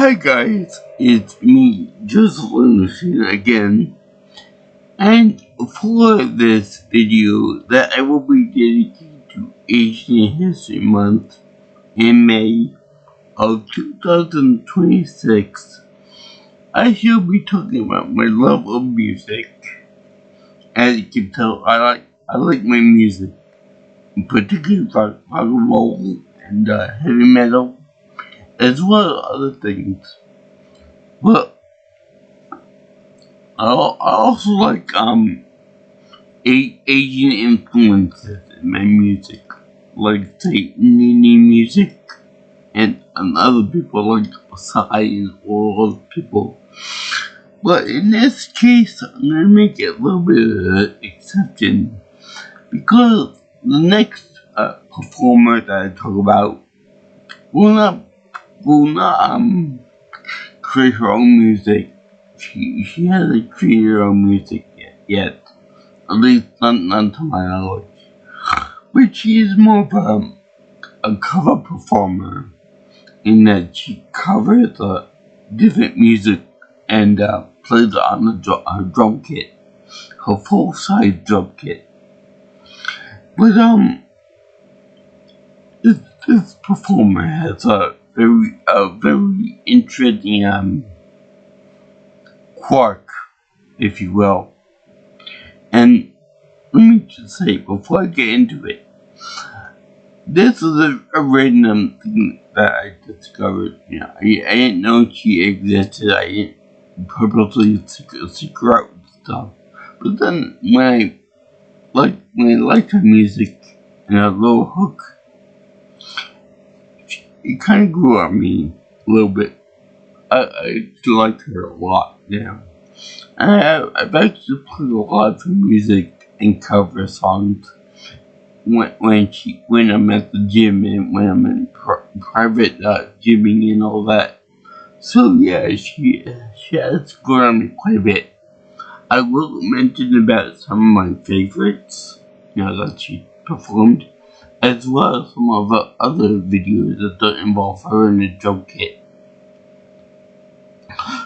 Hi guys, it's me, Joseph Machine again, and for this video that I will be dedicated to Asian History Month in May of 2026, I shall be talking about my love of music. As you can tell, I like my music, particularly rock and roll and heavy metal, as well as other things. But I also like Asian influences in my music, like say Nini music and other people like Psy and all other people. But in this case, I'm gonna make it a little bit of an exception because the next performer that I talk about will not create her own music. She hasn't created her own music yet. At least not to my knowledge. But she is more of a cover performer in that she covers different music and plays it on her drum kit, her full-size drum kit. But this performer has a very interesting quirk, if you will. And let me just say, before I get into it, this is a random thing that I discovered. I didn't know she existed. I didn't purposely seek her out and stuff. But then when I liked her music and her little hook, it kind of grew on me a little bit. I liked her a lot now. I've actually played a lot of her music and cover songs when I'm at the gym and when I'm in private gymming and all that. So yeah, she has grown on me quite a bit. I will mention about some of my favorites, that she performed, as well as some of the other videos that don't involve her in a drum kit.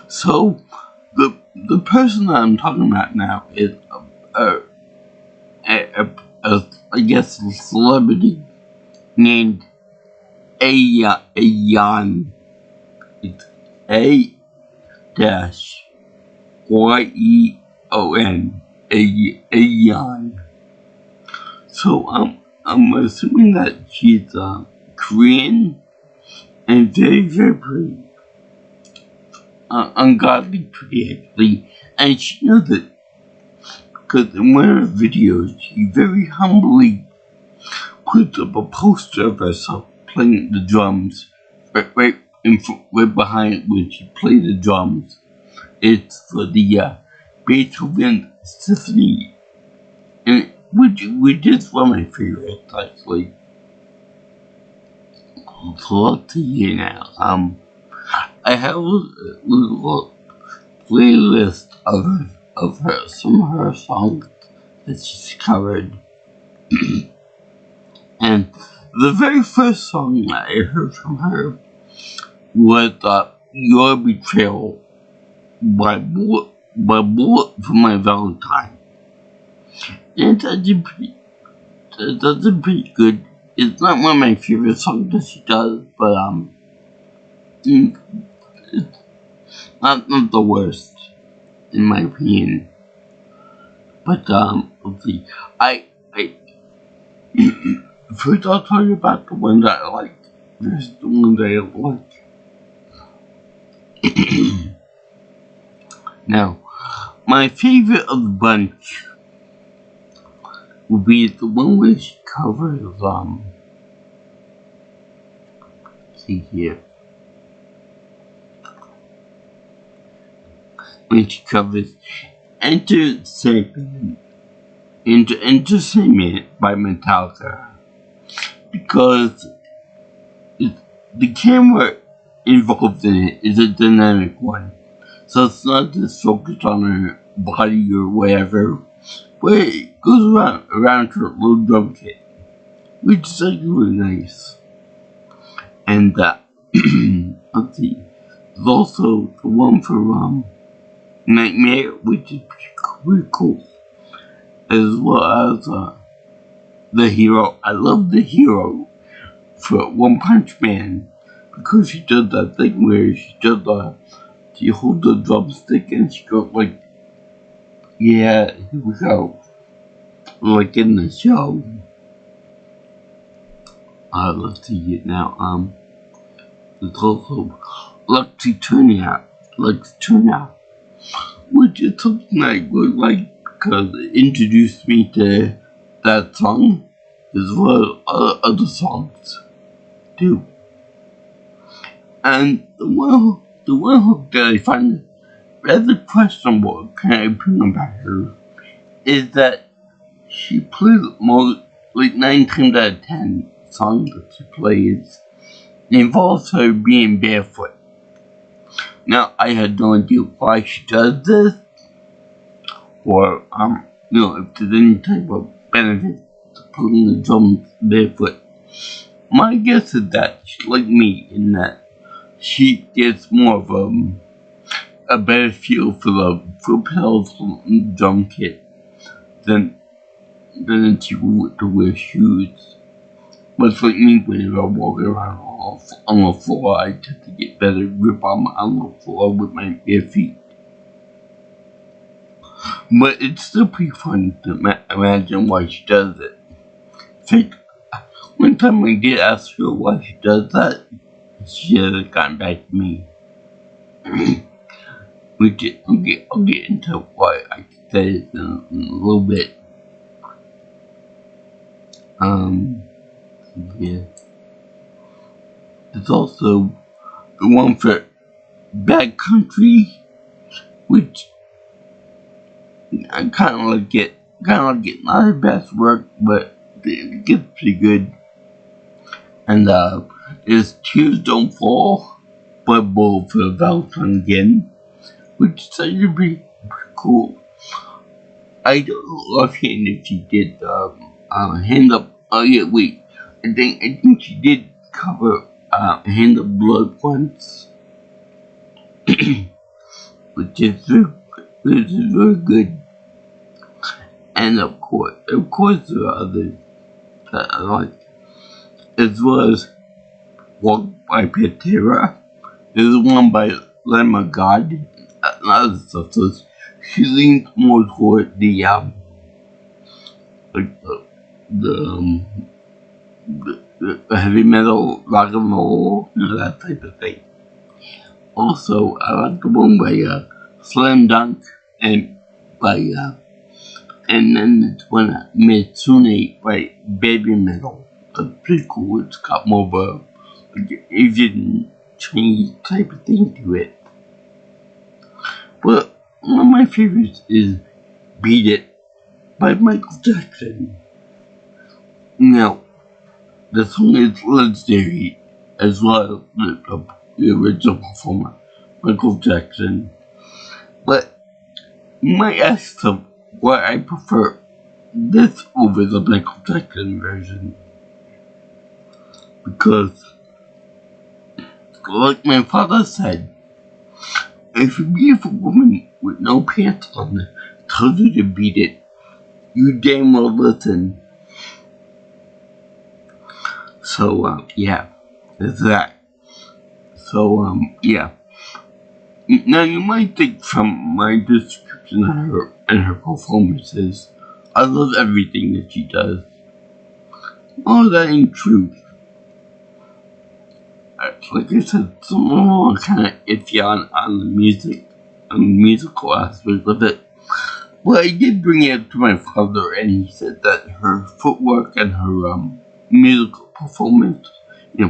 So, the person that I'm talking about now is I guess a celebrity named A-Yeon. It's A-Y-E-O-N. A-Yeon. So I'm assuming that she's Korean and very pretty. Ungodly pretty actually, and she knows it because in one of her videos she very humbly puts up a poster of herself playing the drums right behind when she plays the drums. It's for the Beethoven Symphony, and which is one of my favorites actually. So let's see here now. I have a little playlist of some of her songs that she's covered. And the very first song that I heard from her was Your Betrayal by Bullet for My Valentine. And that's pretty good. It's not one of my favorite songs that she does, but it's not the worst, in my opinion. But let's see. First I'll tell you about the one that I like. There's the one that I like. Now, my favorite of the bunch would be the one where she covers let's see here. When she covers Entertainment by Metallica, because the camera involved in it is a dynamic one, so it's not just focused on her body or whatever, but it goes around her little drum kit, which is like really nice. And let's see, There's also the one for Nightmare, which is pretty cool, as well as the hero. I love the hero for One Punch Man because she does that thing where she holds the drumstick and she goes like, yeah, here we go, like in the show. I love to see it now. There's also Lexi Turnout, which is something I would like because it introduced me to that song as well as other songs too. And the one hook that I find rather questionable, can I bring about her, is that she plays more like 9 times out of 10 songs that she plays involves her being barefoot. Now I had no idea why she does this, or if there's any type of benefit to playing the drums barefoot. My guess is that she's like me in that she gets more of a better feel for the pedals from the drum kit than if she were to wear shoes. Much like me when I walk around on the floor, I tend to get better grip on the floor with my bare feet. But it's still pretty fun to imagine why she does it. In fact, one time I did ask her why she does that, she hasn't gotten back to me. I'll get into why I said it in a little bit. Yeah. There's also the one for Bad Country, which I kind of like it. Not the best work, but it gets pretty good. And is Tears Don't Fall by Bull for Valentine again, which is actually pretty cool. I don't know offhand if she did Hand Up. Oh yeah, wait. I think she did cover Hand of Blood once, which is very good. And of course there are others that I like, as well as Walk by Pantera. There's one by Lamb God and other stuff. So she leans more toward the heavy metal, rock and roll, that type of thing. Also, I like the one by Slam Dunk and and then it's one Mitsune by Baby Metal. It's pretty cool. It's got more of a Asian Chinese type of thing to it. But one of my favorites is Beat It by Michael Jackson. Now, the song is legendary as well as the original performer, Michael Jackson. But you might ask them why I prefer this over the Michael Jackson version. Because, like my father said, if a beautiful woman with no pants on tells you to beat it, you damn well listen. So, yeah, that's that. So, yeah. Now you might think from my description of her performances, I love everything that she does. Oh, that ain't true. Like I said, some are kind of iffy on the musical aspect of it. Well, I did bring it up to my father, and he said that her footwork and her musical performance,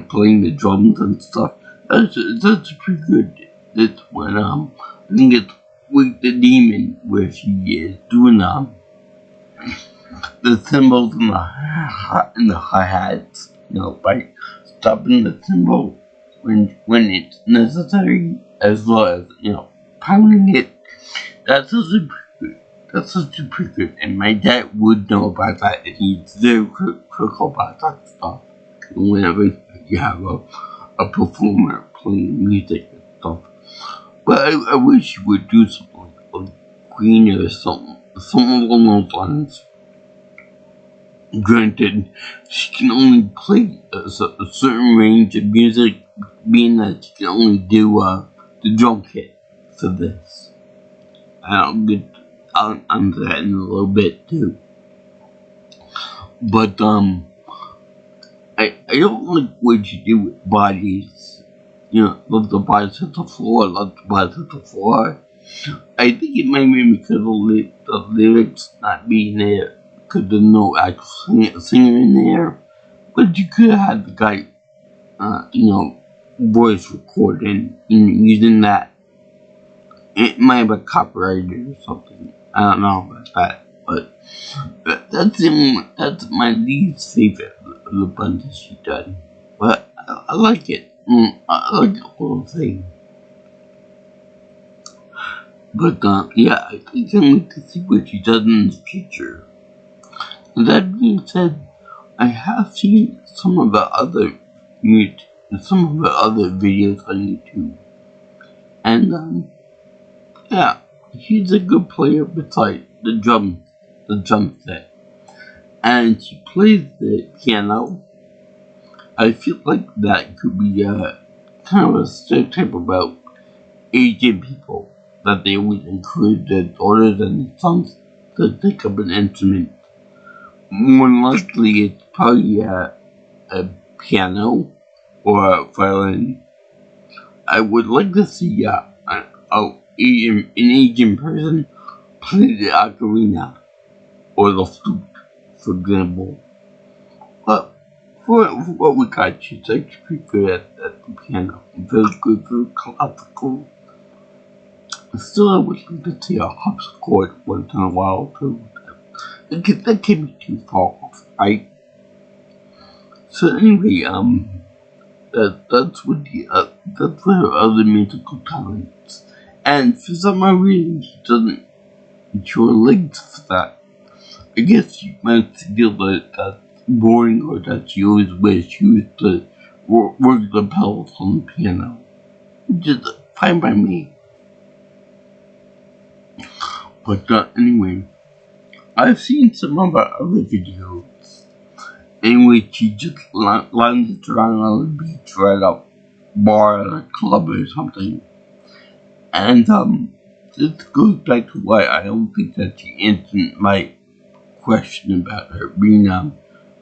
playing the drums and stuff, that's pretty good. That's when I think it's with the Demon where she is doing the cymbals and the hi-hats, by stopping the cymbal when it's necessary, as well as pounding it. That's also pretty good, and my dad would know about that, and he's very critical about that stuff. Whenever you have a performer playing music and stuff, But I wish she would do something like Queen or something along those lines. Granted, she can only play a certain range of music, being that she can only do the drum kit for this. And I'll get onto that in a little bit too. But I don't like what you do with bodies. Let the bodies hit the floor, let the bodies hit the floor. I think it might be because of the lyrics not being there, because there's no actual singer in there. But you could have had the guy, voice recording, using that. It might have been copyrighted or something. I don't know about that, but that's my least favorite of the bunch that she done. But I like it. I like the whole thing. But yeah, I can't wait to see what she does in the future. That being said, I have seen some of the other videos on YouTube, and yeah, she's a good player besides the drum set, and she plays the piano. I feel like that could be kind of a stereotype about Asian people, that they always encourage their daughters and sons to take up an instrument. More likely, it's probably a piano or a violin. I would like to see an Asian person play the ocarina or the flute, for example. But for what we got, she's actually pretty good at the piano. Very good, very classical. Still, I would like to see a harpsichord once in a while too. That can't be too far off, right? So anyway, that's what her other musical talents. And for some reason, she doesn't show links for that. I guess she might feel that that's boring, or that she always wished she used to work the pedals on the piano. Which is fine by me. But anyway, I've seen some of her other videos in which she just lounges around on the beach or at a bar or a club or something. And this goes back to why I don't think that she answered my question about her being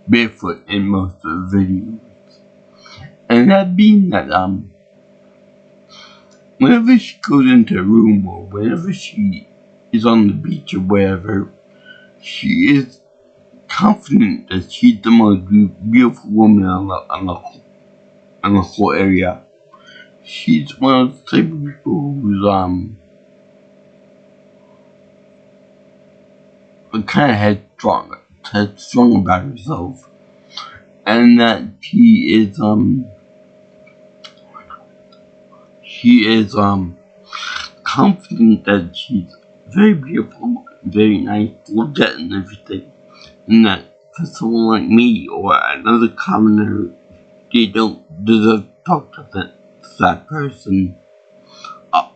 barefoot in most of the videos. And that being that whenever she goes into a room or whenever she is on the beach or wherever, she is confident that she's the most beautiful woman on the whole area. She's one of the type of people who's kind of headstrong about herself, and that she is confident that she's very beautiful, very nice, looked at and everything, and that for someone like me or another commoner, they don't deserve to talk to that person.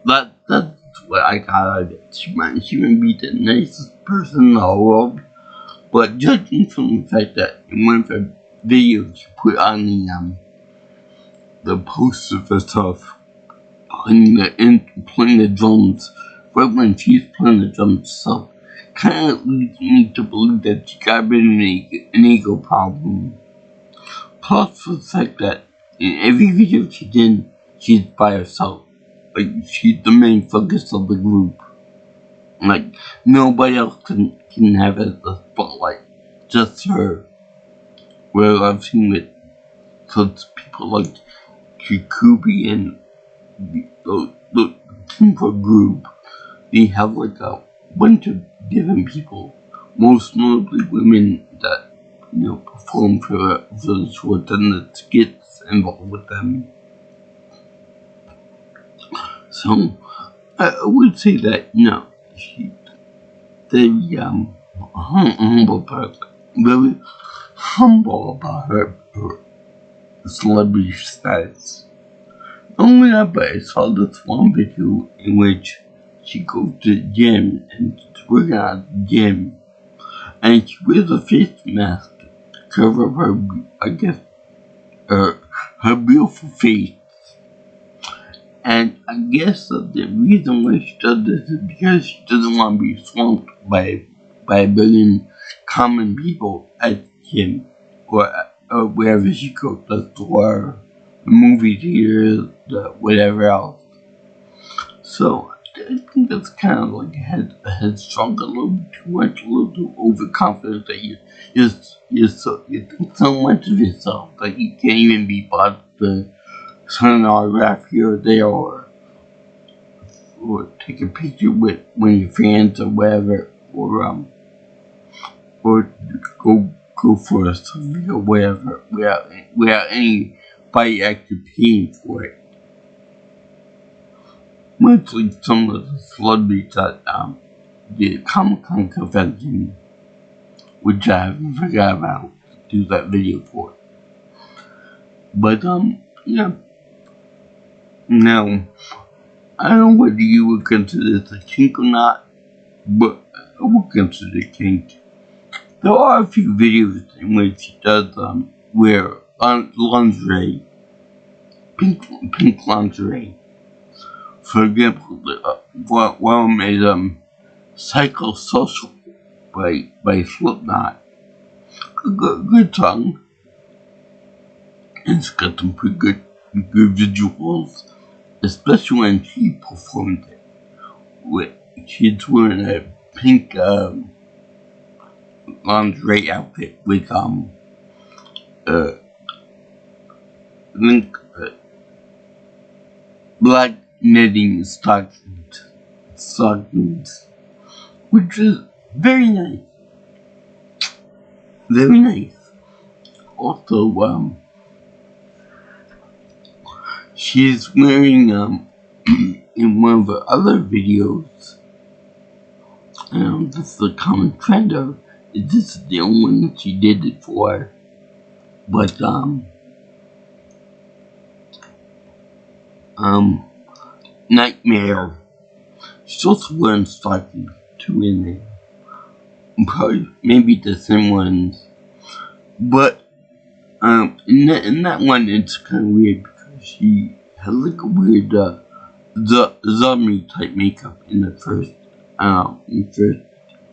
That's what I got out of it. She might be the nicest person in the whole world, but judging from the fact that in one of her videos she put on the poster of herself playing the drums, right when she's playing the drums herself, kind of leads me to believe that she got a bit of an ego problem. Plus the fact that in every video she's in, she's by herself. Like, she's the main focus of the group. Like, nobody else can have it the spotlight. Just her. Where I've seen with such people like Kikubi and the Timber group, they have like a bunch of different people, most notably women that perform for the short and the skits involved with them. So I would say that she's very humble about her celebrity status. Only that, but I saw this one video in which she goes to the gym and she's working out the gym, and she wears a face mask to cover up her, I guess, her beautiful face. And I guess that the reason why she does this is because she doesn't want to be swamped by a billion common people at the gym or wherever she goes, the store, the movie theater, whatever else. So I think that's kind of like headstrong, a little bit too much, a little too overconfident that you think so much of yourself that you can't even be bothered to sign an autograph here or there, or take a picture with one of your fans or whatever, or go for a selfie or whatever without anybody actually paying for it. Much like some of the celebrities at the Comic-Con convention, which I haven't forgot about to do that video for. But yeah. Now, I don't know whether you would consider this a kink or not, but I would consider it kink. There are a few videos in which she does wear lingerie, pink lingerie. For example, one is Psychosocial by Slipknot. Good song. It's got some pretty good visuals, especially when she performed it. She's wearing a pink lingerie outfit with black knitting stockings, which is very nice. Very nice. Also, she's wearing in one of her other videos. This is a common trend of. This is the only one that she did it for, but Nightmare. She's also wearing stockings too in there. Probably maybe the same ones, but in that one it's kind of weird because she had like a weird zombie type makeup in the first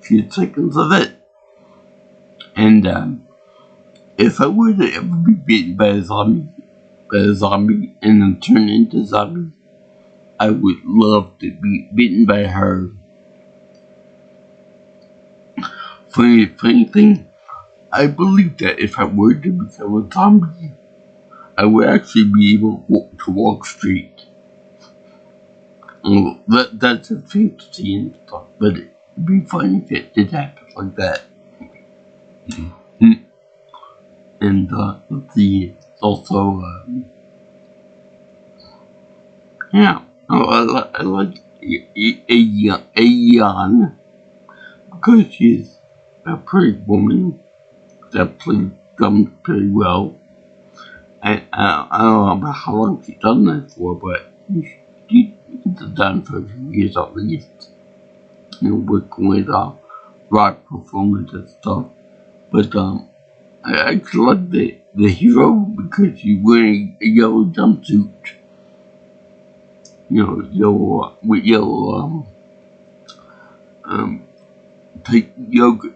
few seconds of it. And if I were to ever be bitten by a zombie and then turn into a zombie, I would love to be bitten by her. Funny thing, I believe that if I were to become a zombie, I would actually be able to walk straight. That's a fantasy and stuff, but it'd be funny if it did happen like that. And let's see, also, yeah, I like A-Yeon because she's a pretty woman that plays drums pretty well. I don't know how long she's done that for, but she's done for a few years at least. Working with rock performance and stuff. But I actually like the hero because she's wearing a yellow jumpsuit. Yellow with yellow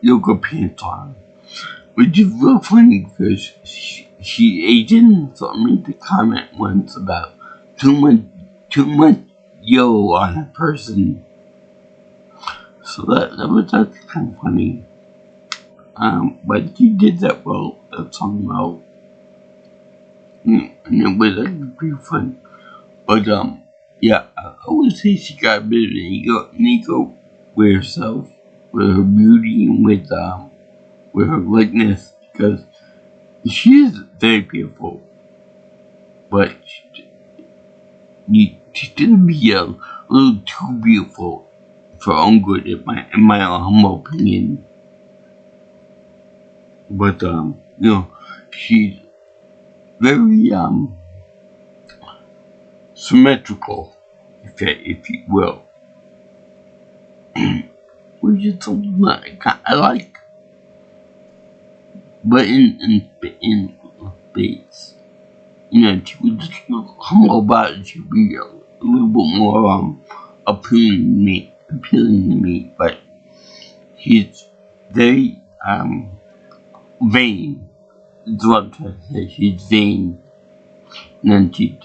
yoga pants on. Which is real funny because she agent made the comment once about too much yellow on a person. So that was actually kind of funny. But she did that song well. And it was actually pretty fun. But yeah, I would say she got a bit of an ego with herself, with her beauty and with her likeness, because she is very beautiful, but she didn't be a little too beautiful for her own good, in my humble opinion. But she's very symmetrical, if you will, which is something that I like. But in space, she was just humble about it. She'd be a little bit more appealing to me. But she's very vain. Is what I'm trying to say. She's vain, and then she's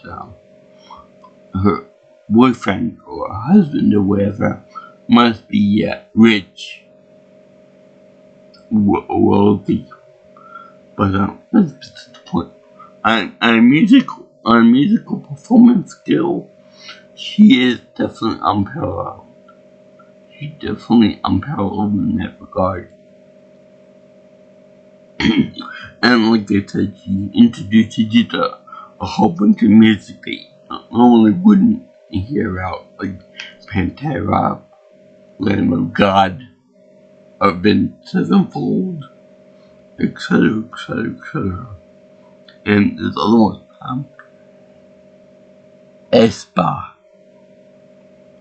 her boyfriend or husband or whatever must be rich, wealthy. But that's just the point. On musical performance skill, she is definitely unparalleled. She's definitely unparalleled in that regard. And like I said, she introduces you to a whole bunch of music that you normally wouldn't hear out, like Pantera, Lamb of God, Avenged Sevenfold, etc., etc., etc. And there's other ones, Espa.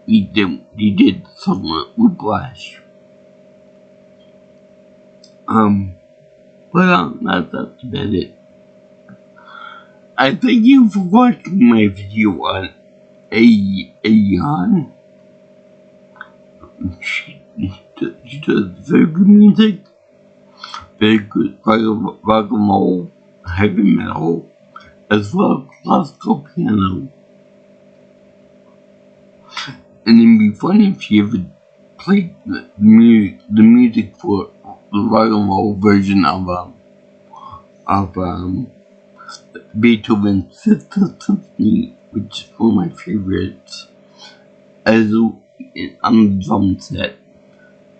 He did something with Whiplash. But that's about it. I thank you for watching my video on A-Yeon. She does very good music, very good rock and roll, heavy metal, as well as classical piano. And it'd be funny if she ever played the music for the rock and roll version of Beethoven's Fifth Symphony, which is one of my favorites, as on the drum set,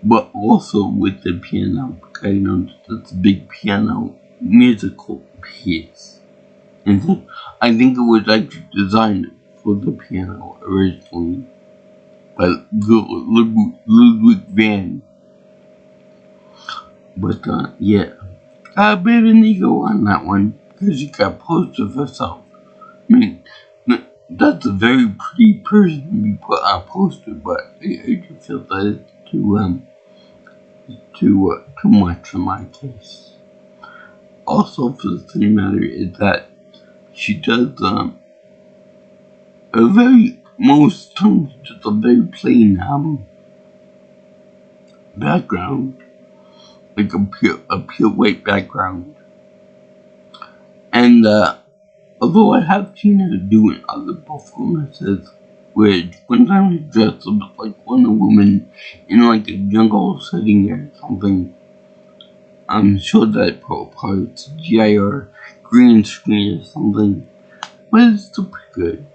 but also with the piano, because it's a big piano musical piece. And so I think it was actually designed for the piano originally by Ludwig van. But yeah, got a bit of an ego on that one because she got posted herself. I mean, that's a very pretty person to be put on a poster, but I just feel that it's too much in my case. Also, for the same matter, is that she does most times just a very plain background, like a pure white background. And although I have seen her doing other performances, where one time she dressed up like Wonder Woman in like a jungle setting or something. I'm sure that probably CGI or green screen or something, but it's still pretty good.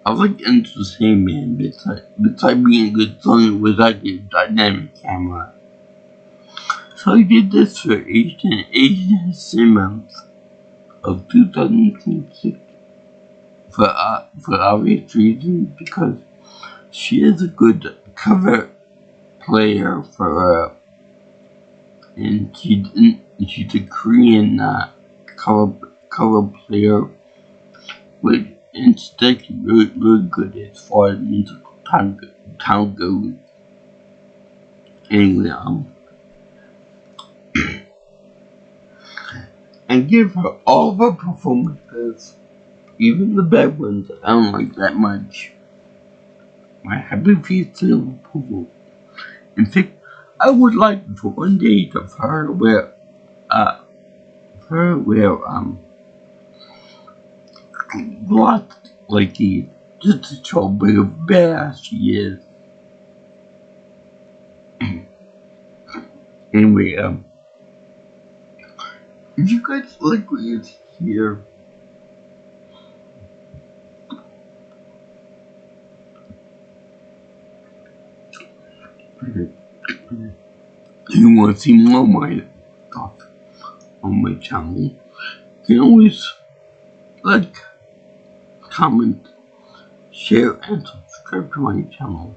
I like Into the Sandman, besides being a good song, it was actually a dynamic camera. So I did this for Asian Month of 2026 for obvious reasons, because she is a good cover player for and she's a Korean cover player, which instead is really good as far as musical talent goes. Anyway, and give her all of her performances, even the bad ones I don't like that much, my happy feet of approval. In fact, I would like for one day to her wear lots like these, just to show how big of a badass she is. Anyway, if you guys like what you hear, you want to see more of my stuff on my channel, you can always like, comment, share, and subscribe to my channel.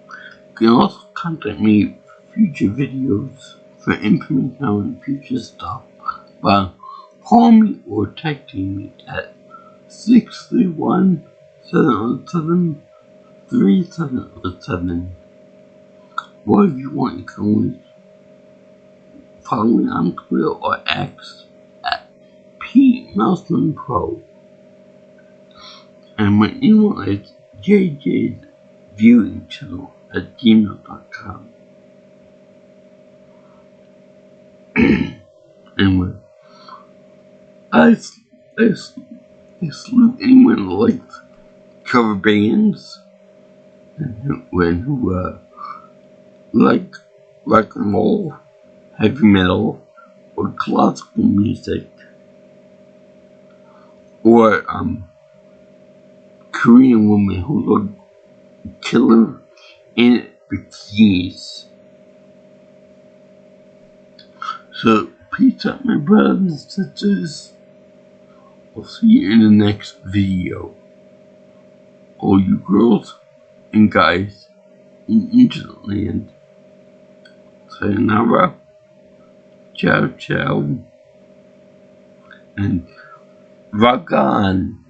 You can also contact me for future videos for information on future stuff by calling me or texting me at 631 707 3707. Whatever you want, you can always follow me on Twitter or X at PMousemanPro. And my email is jjviewingchannel@gmail.com. Anyway, I salute anyone who likes cover bands and who like rock and roll, heavy metal, or classical music, or Korean women who look killer in bikinis. So, peace out, my brothers and sisters. I'll see you in the next video. All you girls and guys in internet land. Sayonara, ciao ciao, and rock on.